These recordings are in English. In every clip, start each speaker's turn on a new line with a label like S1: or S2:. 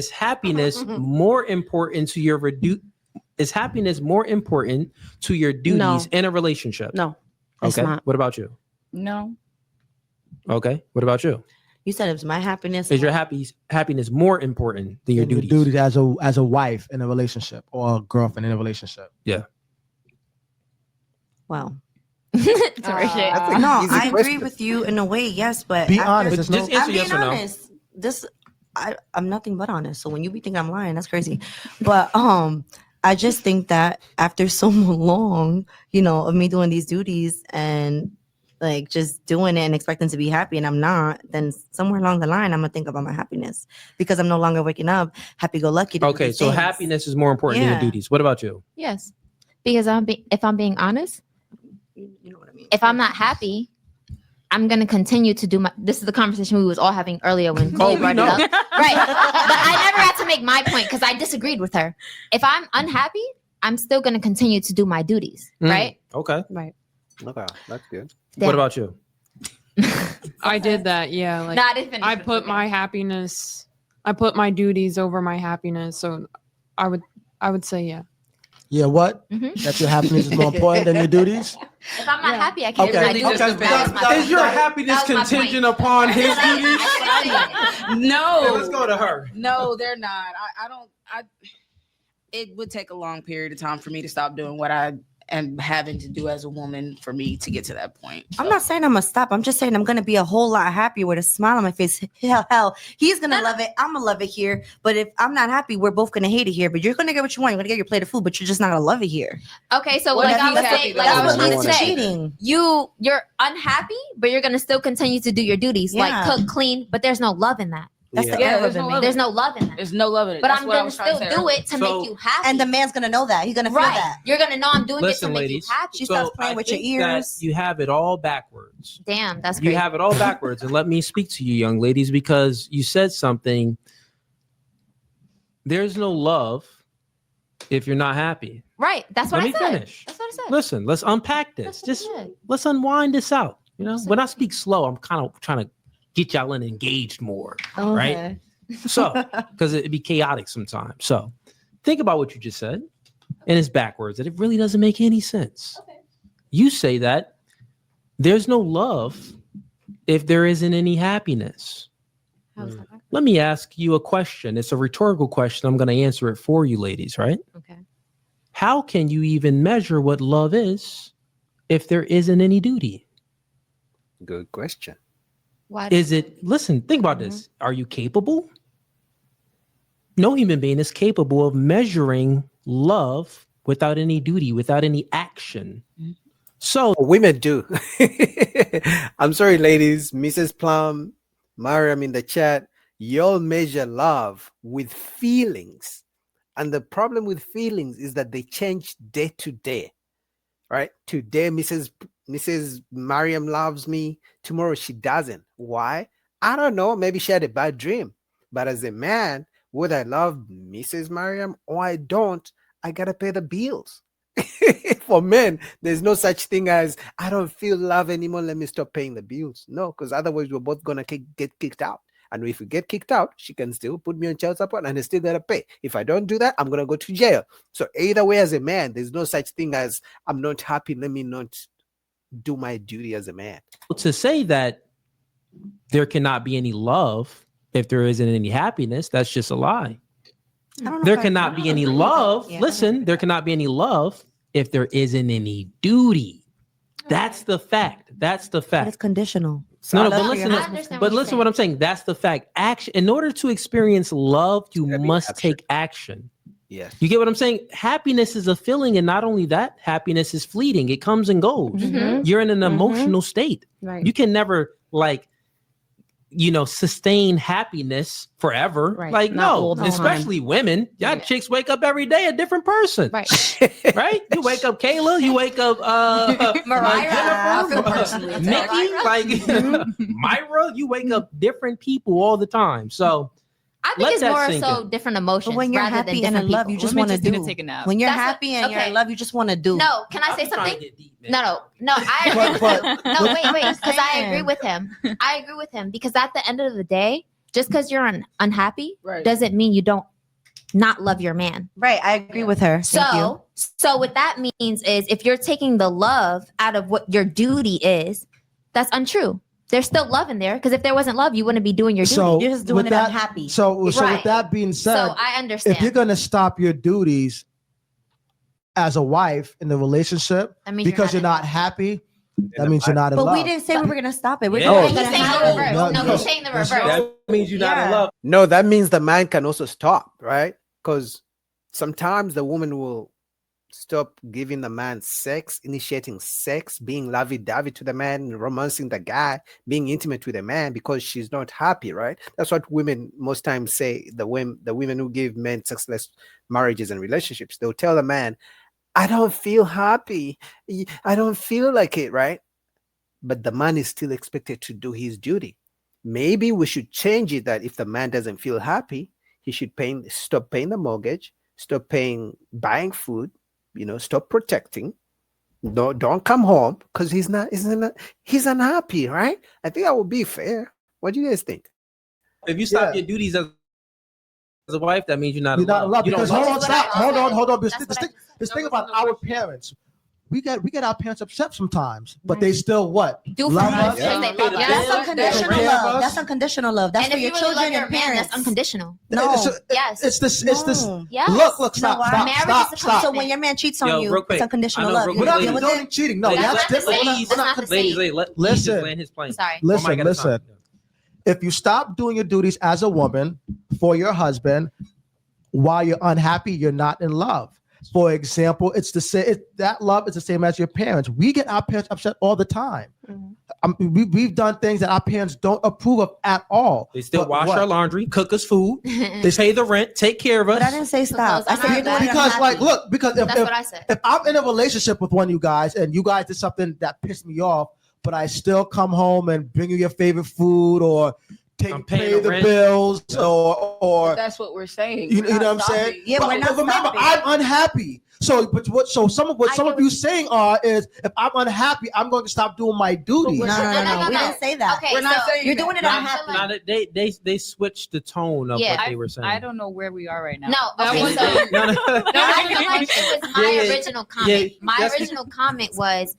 S1: happiness more important to your is happiness more important to your duties in a relationship?
S2: No.
S1: Okay. What about you?
S3: No.
S1: Okay. What about you?
S2: You said it was my happiness.
S1: Is your happiness more important than your duties?
S4: Duties as a wife in a relationship or a girlfriend in a relationship.
S1: Yeah.
S2: Wow.
S5: No, I agree with you in a way, yes, but
S4: be honest.
S1: But just answer yes or no.
S2: Honest. I'm nothing but honest. So when you be thinking I'm lying, that's crazy. But I just think that after so long, of me doing these duties and like just doing it and expecting to be happy and I'm not, then somewhere along the line I'm gonna think about my happiness because I'm no longer waking up happy-go-lucky.
S1: Okay, so happiness is more important than your duties. What about you?
S6: Yes, because if I'm being honest,
S2: you know what I mean.
S6: If I'm not happy, I'm gonna continue to do my. This is the conversation we was all having earlier when Chloe brought it up, right? But I never had to make my point because I disagreed with her. If I'm unhappy, I'm still gonna continue to do my duties, right?
S1: Okay.
S2: Right.
S7: Okay, that's good.
S6: Damn.
S1: What about you?
S8: I did that. Yeah. Like
S6: No, I didn't finish
S8: I
S6: this,
S8: put
S6: okay.
S8: my happiness. I put my duties over my happiness. So I would say yeah.
S4: Yeah, what?
S6: Mhm.
S4: That your happiness is more important than your duties?
S6: If I'm not happy, I can't do my
S4: Okay.
S6: duties.
S4: Okay.
S6: That was my
S1: Is your
S6: point.
S1: happiness
S6: That was my
S1: contingent
S6: point.
S1: upon his
S6: That's what
S1: duties?
S6: I'm saying.
S3: No.
S1: Okay, let's go to her.
S3: No, they're not. I don't. It would take a long period of time for me to stop doing what I am having to do as a woman for me to get to that point.
S5: I'm not saying I'm gonna stop. I'm just saying I'm gonna be a whole lot happier with a smile on my face. Hell, he's gonna love it. I'm gonna love it here. But if I'm not happy, we're both gonna hate it here. But you're gonna get what you want. You're gonna get your plate of food, but you're just not gonna love it here.
S6: Okay, so
S3: What
S6: like
S3: if
S6: I
S3: he's
S6: was
S3: happy
S6: saying,
S3: though?
S6: like I
S3: That's
S6: was
S3: what
S6: trying to
S3: leads to
S6: say,
S5: cheating.
S6: you're unhappy, but you're gonna still continue to do your duties,
S5: Yeah.
S6: like cook, clean, but there's no love in that.
S5: That's
S7: Yeah.
S5: the
S3: Yeah,
S5: error
S3: there's
S5: in
S3: no
S5: me.
S3: love.
S6: There's no love in that.
S3: There's no love in it.
S6: But
S3: That's
S6: I'm
S3: what I
S6: gonna
S3: was trying to
S6: still
S3: say
S6: do
S3: earlier.
S6: it to
S1: So-
S6: make you happy.
S5: And the man's gonna know that. He's gonna feel
S6: right.
S5: that.
S6: You're gonna know I'm doing
S1: Listen,
S6: it to make
S1: ladies.
S6: you happy.
S5: She starts playing
S1: I
S5: with your
S1: think that
S5: ears.
S1: you have it all backwards.
S6: Damn, that's crazy.
S1: You have it all backwards. And let me speak to you, young ladies, because you said something. There's no love if you're not happy.
S6: Right. That's what
S1: Let
S6: I
S1: me
S6: said.
S1: finish.
S6: That's what I said.
S1: Listen, let's unpack this.
S6: That's what
S1: Just
S6: I said.
S1: let's unwind this out.
S6: That's
S1: When
S6: what
S1: I speak slow, I'm kind of trying to get y'all in engaged more,
S5: Okay.
S1: right? So, because it'd be chaotic sometimes. So, think about what you just said, and it's backwards, and it really doesn't make any sense.
S6: Okay.
S1: You say that there's no love if there isn't any happiness.
S6: How is that?
S1: Let me ask you a question. It's a rhetorical question. I'm going to answer it for you, ladies, right?
S6: Okay.
S1: How can you even measure what love is if there isn't any duty?
S7: Good question.
S6: Why?
S1: Is it, listen, think about this. Are you capable? No human being is capable of measuring love without any duty, without any action. So,
S7: Women do. I'm sorry, ladies. Mrs. Plum, Mariam in the chat, y'all measure love with feelings. And the problem with feelings is that they change day to day. Right? Today, Mrs. Mariam loves me. Tomorrow she doesn't. Why? I don't know. Maybe she had a bad dream. But as a man, whether I love Mrs. Mariam or I don't, I gotta pay the bills. For men, there's no such thing as I don't feel love anymore. Let me stop paying the bills. No, because otherwise we're both gonna get kicked out. And if we get kicked out, she can still put me on child support and I still gotta pay. If I don't do that, I'm gonna go to jail. So either way, as a man, there's no such thing as I'm not happy. Let me not do my duty as a man.
S1: to say that there cannot be any love if there isn't any happiness, that's just a lie.
S5: I don't know
S1: There
S5: if I-
S1: cannot be any love.
S5: Yeah.
S1: Listen, there cannot be any love if there isn't any duty. That's the fact. That's the
S5: But
S1: fact.
S5: it's conditional.
S1: No,
S5: Love
S1: but
S5: for
S1: listen,
S5: your
S6: I
S5: husband.
S6: understand
S1: but
S6: what you're
S1: listen what I'm saying. That's the fact. Action. In order to experience love, you
S7: Gotta be
S1: must
S7: action.
S1: take action.
S7: Yes.
S1: You get what I'm saying? Happiness is a feeling, and not only that, happiness is fleeting. It comes and goes.
S6: Mhm.
S1: You're in an
S5: Mhm.
S1: emotional state.
S2: Right.
S1: You can never sustain happiness forever.
S2: Right.
S1: Like,
S2: Not
S1: no,
S2: all the
S1: especially women. Y'all
S6: Yeah.
S1: chicks wake up every day a different person.
S6: Right.
S1: Right? You wake up Kayla, you wake up
S6: Mariah,
S3: I feel
S1: Jennifer,
S3: personally attacked.
S1: Nikki, like Myra, you wake up different people all the time. So
S6: I think
S1: Let
S6: it's
S1: that
S6: more
S1: sink
S6: so
S1: in.
S6: different emotions
S2: But when you're
S6: rather than
S2: happy and
S6: different
S2: in love,
S6: people.
S2: you just
S8: Women
S2: want to
S8: need
S2: do.
S8: to take a nap.
S2: When you're
S6: That's what-
S2: happy and you're
S6: okay.
S2: in love, you just want to do.
S6: No, can I
S1: I'm
S6: say
S1: trying to
S6: something?
S1: get deep, man.
S6: No, I agree with
S4: But-
S6: him. No, wait, because I
S2: saying.
S6: agree with him. I agree with him because at the end of the day, just because you're unhappy
S3: Right.
S6: doesn't mean you don't not love your man.
S2: Right, I agree with her. Thank you.
S6: So what that means is if you're taking the love out of what your duty is, that's untrue. There's still love in there because if there wasn't love, you wouldn't be doing your duty.
S4: So
S2: You're just doing
S4: with
S2: it
S4: that,
S2: unhappy.
S4: So with
S6: Right.
S4: that being said,
S6: So I understand.
S4: if you're gonna stop your duties as a wife in the relationship
S6: That means
S4: because you're not
S6: in love.
S4: happy, that means you're not in
S2: But
S4: love.
S2: we didn't say we were gonna stop it. We're
S1: Yeah.
S6: Okay,
S2: just
S6: he's
S2: gonna
S6: saying
S2: have
S6: the
S2: it.
S6: reverse.
S4: No,
S6: No,
S4: no.
S6: he's saying the
S4: That's
S6: reverse.
S4: right.
S1: That means you're not in
S2: Yeah.
S1: love.
S7: No, that means the man can also stop, right? Because sometimes the woman will stop giving the man sex, initiating sex, being lovey-dovey to the man, romancing the guy, being intimate with the man because she's not happy, right? That's what women most times say. The women who give men sexless marriages and relationships, they'll tell the man, I don't feel happy. I don't feel like it, right? But the man is still expected to do his duty. Maybe we should change it that if the man doesn't feel happy, he should stop paying the mortgage, stop buying food, stop protecting. No, don't come home because he's unhappy, right? I think that would be fair. What do you guys think?
S1: If you stop
S4: Yeah.
S1: your duties as a wife, that means you're not
S4: You're not in love
S1: You don't
S4: because
S1: love.
S4: hold on, stop, hold on.
S6: That's what I
S4: This
S6: said.
S4: thing about our parents, we get our parents upset sometimes, but they still what?
S6: Do for
S4: Love
S6: us
S4: us.
S6: because they
S1: Yeah.
S6: love
S1: Yeah.
S6: us.
S2: That's
S1: Yeah.
S2: unconditional
S4: Yeah.
S2: love. That's unconditional love. That's
S6: And
S2: for
S6: if
S2: your
S6: you really love
S2: children
S6: your
S2: and
S6: man,
S2: parents.
S6: that's unconditional.
S2: No.
S6: Yes.
S4: It's this. It's this.
S2: No.
S6: Yes.
S4: Look,
S2: You know
S4: stop,
S2: why?
S4: stop,
S6: Marriage
S4: stop,
S6: is a
S4: stop.
S2: So when your man cheats on
S1: Yo,
S2: you,
S1: real quick.
S2: it's unconditional
S1: I know,
S2: love.
S1: real
S2: You're
S4: We're
S1: quick,
S4: not
S1: ladies.
S4: condoning cheating. No,
S1: Ladies,
S4: that's
S1: let-
S4: different. We're
S1: ladies,
S4: not
S6: That's not the
S1: ladies,
S6: same.
S1: ladies, let
S4: Listen.
S1: just land his plane.
S6: Sorry.
S1: Or Mike
S4: Listen.
S1: at a time.
S4: If you stop doing your duties as a woman for your husband while you're unhappy, you're not in love. For example, it's the same. That love is the same as your parents. We get our parents upset all the time. We've done things that our parents don't approve of at all.
S1: They still
S4: But
S1: wash
S4: what?
S1: our laundry, cook us food,
S4: They
S1: pay the rent, take care of us.
S2: But I didn't say stop. I
S6: Because
S2: said you're doing it
S4: because
S2: unhappy.
S4: like look, because
S6: That's what I said.
S4: if I'm in a relationship with one of you guys and you guys did something that pissed me off, but I still come home and bring you your favorite food or
S1: I'm paying
S4: pay
S1: the
S4: the
S1: rent.
S4: bills
S1: Yeah.
S4: or
S3: That's what we're saying.
S4: you
S3: We're
S4: know
S3: not
S4: what I'm saying?
S3: stopping.
S2: Yeah,
S4: But
S2: we're not
S4: remember,
S2: stopping.
S4: I'm unhappy. So some of what
S6: I
S4: some
S6: get
S4: of you
S6: what
S4: saying is if I'm unhappy, I'm going to stop doing my duties.
S2: No,
S6: No.
S2: we didn't say that.
S6: Okay,
S3: We're not
S6: so
S3: saying
S2: You're
S3: that.
S2: doing it
S1: Not-
S2: unhappy.
S1: not- they switched the tone of
S6: Yeah.
S1: what they were saying.
S8: I don't know where we are right now.
S6: no.
S8: That
S6: Okay,
S8: was-
S6: so
S1: no, no.
S6: No, I feel like it was my
S1: Yeah, yeah,
S6: original comment. My
S1: that's-
S6: original comment was,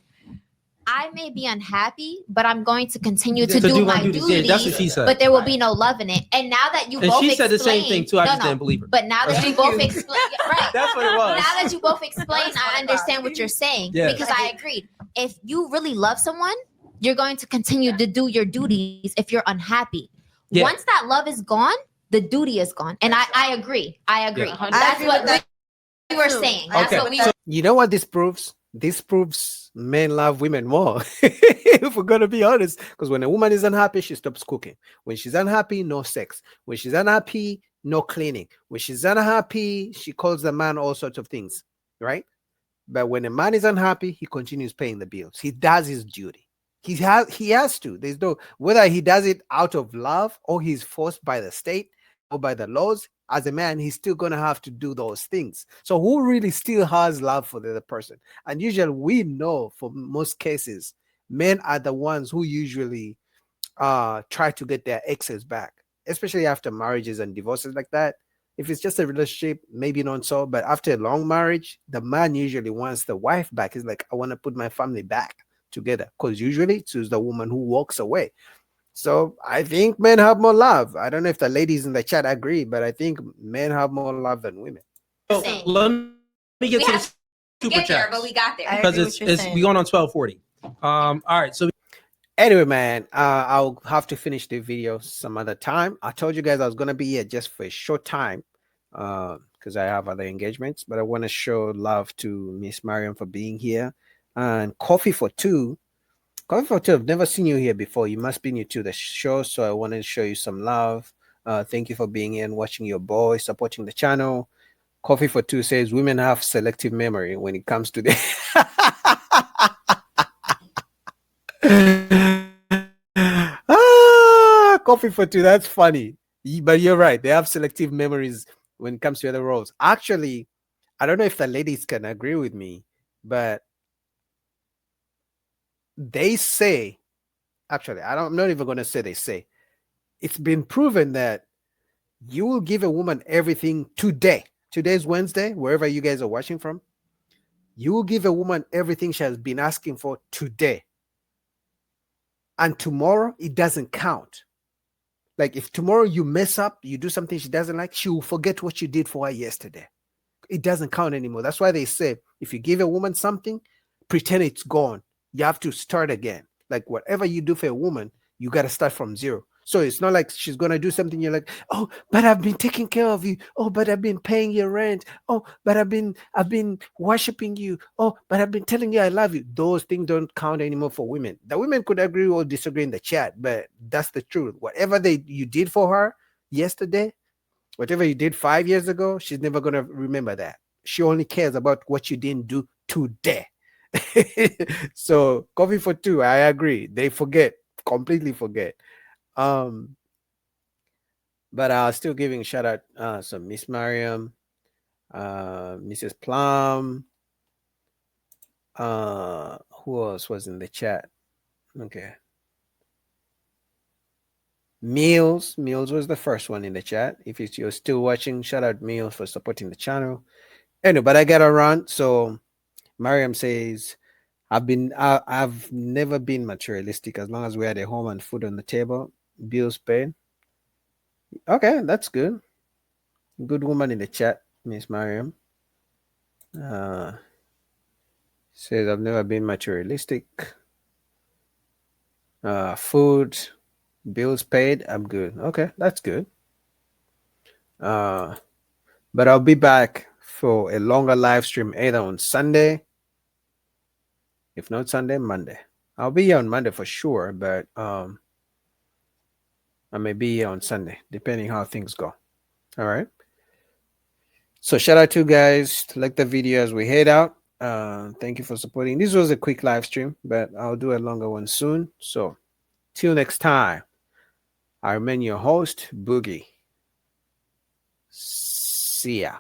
S6: I may be unhappy, but I'm going to continue to
S1: To
S6: do my duties.
S1: Yeah, that's what she said.
S6: But there will be no love in it. And now that you
S1: and
S6: both
S1: she said the same
S6: explained-
S1: thing too. I
S6: No,
S1: just
S6: no.
S1: didn't believe her.
S6: But now that you
S3: Thank
S6: both
S3: you.
S6: explain, right?
S1: That's what it was.
S6: Now that you both explain, I understand what you're saying
S1: Yeah.
S6: because I agreed. If you really love someone, you're going to continue to do your duties if you're unhappy.
S1: Yeah.
S6: Once that love is gone, the duty is gone. And I agree. I agree.
S1: Yeah.
S2: I
S6: That's
S2: agree
S6: what
S2: with that
S6: we were
S2: too.
S6: saying.
S2: I
S6: That's
S1: Okay.
S6: what we
S1: So-
S7: You know what this proves? This proves men love women more. If we're gonna be honest, because when a woman is unhappy, she stops cooking. When she's unhappy, no sex. When she's unhappy, no cleaning. When she's unhappy, she calls the man all sorts of things, right? But when a man is unhappy, he continues paying the bills. He does his duty. He has to. There's no whether he does it out of love or he's forced by the state or by the laws. As a man, he's still gonna have to do those things. So who really still has love for the other person? And usually we know for most cases, men are the ones who usually try to get their exes back, especially after marriages and divorces like that. If it's just a relationship, maybe not so, but after a long marriage, the man usually wants the wife back. He's like, I want to put my family back together, because usually it's the woman who walks away. So I think men have more love. I don't know if the ladies in the chat agree, but I think men have more love than women.
S1: So, let me get
S6: We
S1: to the
S6: have
S1: super
S6: get there,
S1: chat
S6: but we got there.
S2: I
S1: because
S2: agree
S1: it's
S2: with what you're
S1: we
S2: saying.
S1: going on 12:40. All right, so
S7: Anyway, man, I'll have to finish the video some other time. I told you guys I was gonna be here just for a short time because I have other engagements, but I want to show love to Miss Mariam for being here. And Coffee for Two, I've never seen you here before. You must be new to the show, so I wanted to show you some love. Thank you for being here and watching your boy, supporting the channel. Coffee for Two says women have selective memory when it comes to the Coffee for Two, that's funny. But you're right. They have selective memories when it comes to other roles. Actually, I don't know if the ladies can agree with me, but they say, actually, I'm not even going to say they say. It's been proven that you will give a woman everything today. Today's Wednesday, wherever you guys are watching from. You will give a woman everything she has been asking for today. And tomorrow, it doesn't count. Like if tomorrow you mess up, you do something she doesn't like, she will forget what you did for her yesterday. It doesn't count anymore. That's why they say if you give a woman something, pretend it's gone. You have to start again. Like whatever you do for a woman, you got to start from zero. So it's not like she's going to do something. You're like, oh, but I've been taking care of you. Oh, but I've been paying your rent. Oh, but I've been worshiping you. Oh, but I've been telling you I love you. Those things don't count anymore for women. The women could agree or disagree in the chat, but that's the truth. Whatever you did for her yesterday, whatever you did 5 years ago, she's never going to remember that. She only cares about what you didn't do today. So coffee for two, I agree. They completely forget. But still giving shout out so Miss Mariam, Mrs. Plum, who else was in the chat? Okay. Meals was the first one in the chat. If you're still watching, shout out Meals for supporting the channel. Anyway, but I got around. So Mariam says, I've never been materialistic as long as we had a home and food on the table, bills paid. Okay, that's good. Good woman in the chat, Miss Mariam. Says I've never been materialistic. Food, bills paid, I'm good. Okay, that's good. But I'll be back for a longer live stream either on Sunday. If not Sunday, Monday. I'll be here on Monday for sure, but I may be here on Sunday, depending how things go. All right. So shout out to you guys. Like the video as we head out. Thank you for supporting. This was a quick live stream, but I'll do a longer one soon. So till next time, I remain your host, Boogie. See ya.